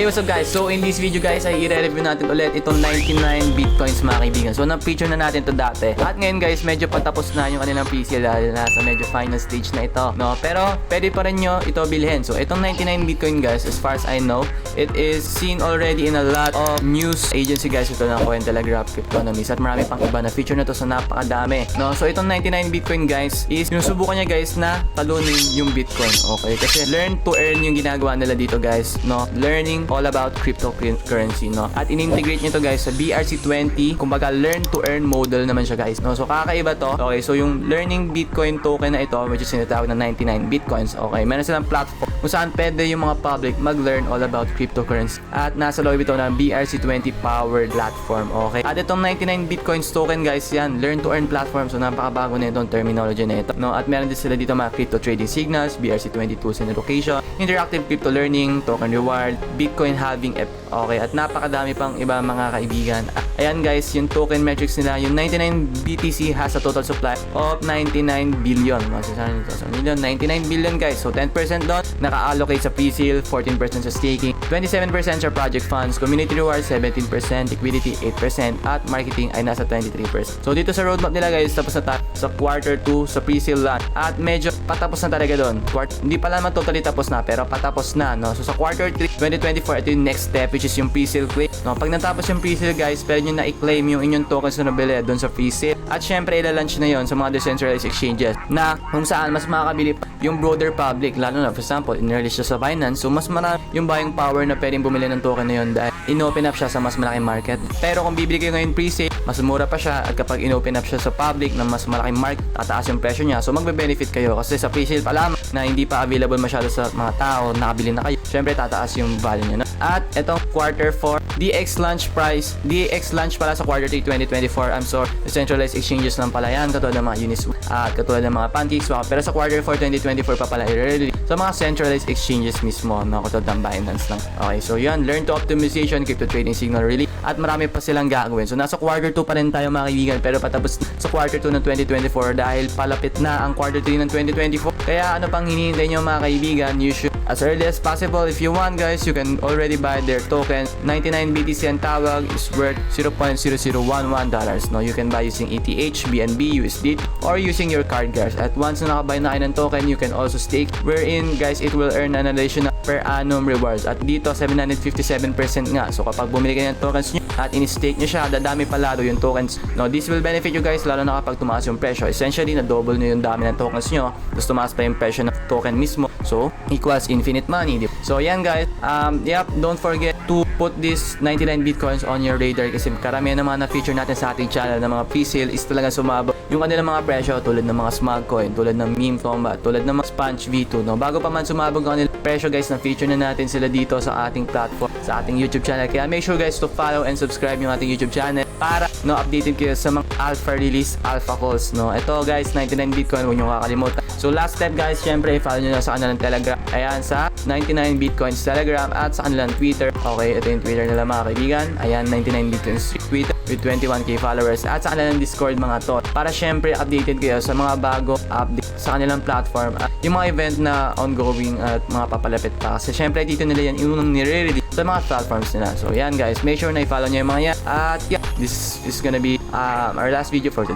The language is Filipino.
what's up guys? So in this video guys ay i-review natin ulit itong 99 bitcoins mga kaibigan. So na-feature na natin to dati. At ngayon guys medyo patapos na yung kanilang PC dahil nasa medyo final stage na ito, no? Pero pwede pa rin nyo ito bilhin. So itong 99 bitcoin guys, as far as I know, it is seen already in a lot of news agency guys. Ito na Cointelegraph, Cryptonomist at marami pang iba na feature na to, so napakadami, no? So itong 99 bitcoin guys is yung subukan niya guys na talunin yung bitcoin. Okay, kasi learn to earn yung ginagawa nila dito guys, no? Learning all about cryptocurrency, no? At in-integrate nyo to guys sa BRC20. Kumbaga learn to earn model naman siya guys, no? So kakaiba to. Okay, so yung learning bitcoin token na ito, which is sinatawag na 99 bitcoins. Okay, meron silang platform kung saan pwede yung mga public mag-learn all about cryptocurrency. At nasa loob ito ng BRC20 powered platform. Okay, at itong 99 bitcoins token guys, yan, learn to earn platform. So napakabago na itong terminology na ito, no? At meron din sila dito mga crypto trading signals, BRC20 tools and education, interactive crypto learning, token reward, Bitcoin halving app. Okay, at napakadami pang iba mga kaibigan. Ayan guys, yung token metrics nila, yung 99 BTC has a total supply of 99 billion. Masasabi nito. So, 99 billion guys. So 10% doon naka-allocate sa pre-sale, 14% sa staking, 27% sa project funds, community reward 17%, liquidity 8%, at marketing ay nasa 23%. So dito sa roadmap nila guys, tapos na tayo sa quarter 2 sa pre-sale launch. At medyo patapos na talaga doon. Hindi pa naman totally tapos na, pero patapos na, no? So sa quarter 3 2024, ito yung next step, which is yung pre-sale claim, no? Pag natapos yung pre-sale guys, pwede nyo na i-claim yung inyong tokens na nabili doon sa pre-sale. At syempre ila-launch na yon sa mga decentralized exchanges na kung saan mas makakabili yung broader public, lalo na for example in-release siya sa Binance. So mas marami yung buying power na pwedeng bumili ng token na yun dahil in-open up siya sa mas malaking market. Pero kung bibili kayo ngayon pre-sale, mas mura pa siya. At kapag in-open up siya sa public na mas malaking market, tataas yung presyo niya. So magbe-benefit kayo kasi sa pre-sale pa lamang na hindi pa available masyado sa mga tao, nakabili na kayo, syempre tataas yung value niya, no? At etong quarter 4 DX launch price, DX launch pala sa quarter 3 2024. I'm sorry, decentralized exchanges lang pala yan, katulad ng mga Uniswap at katulad ng mga PancakeSwap. Pero sa quarter 4 2024 pa pala i-release sa mga centralized exchanges mismo, no? Katulad ng Binance lang. Okay, so yan, learn to optimization, crypto trading signal release, at marami pa silang gagawin. So nasa quarter 2 pa rin tayo mga kaibigan, pero patapos sa quarter 2 ng 2024 dahil palapit na ang quarter 3 ng 2024. Kaya ano pang hinihintay nyo mga kaibigan? You should as early as possible. If you want guys, you can already buy their token. 99 BTC ang tawag is worth $0.0011. No, you can buy using ETH, BNB, USD, or using your card guys. At once na nakabuy na kayo ng token, you can also stake, wherein guys it will earn an additional per annum rewards. At dito 757% nga. So kapag bumili kayo ng tokens nyo at in-stake nyo siya, dadami pa lalo yung tokens. No, this will benefit you guys lalo na kapag tumaas yung presyo. Essentially na double na yung dami ng tokens nyo, tapos tumaas pa yung presyo ng token mismo. So equals infinite money. So yan guys, yep, don't forget to put this 99 bitcoins on your radar kasi karamihan ng mga na-feature natin sa ating channel na mga pre-sale is talaga sumabog yung kanilang mga presyo, tulad ng mga Smugcoin, tulad ng Meme Combat, tulad ng mga Sponge V2, no? Bago pa man sumabog ang kanilang presyo guys, na-feature na natin sila dito sa ating platform, sa ating YouTube channel. Kaya make sure guys to follow and subscribe yung ating YouTube channel para no updated kayo sa mga alpha release, alpha calls, no? Ito guys, 99 bitcoin, huwag nyo kakalimutan. So last step guys, syempre follow nyo na sa kanilang Telegram. Ayan, sa 99 bitcoins Telegram at sa kanilang Twitter. Okay, ito yung Twitter nila mga kaibigan. Ayan, 99 bitcoins Twitter with 21k followers, at sa kanilang Discord mga tol, para syempre updated kayo sa mga bago update sa kanilang platform at yung mga event na ongoing at mga papalapit pa, kasi syempre dito nila yan yung nire-release sa mga platforms nila. So yan guys, make sure na i-follow nyo yung mga yan. At yeah, this is gonna be our last video for today.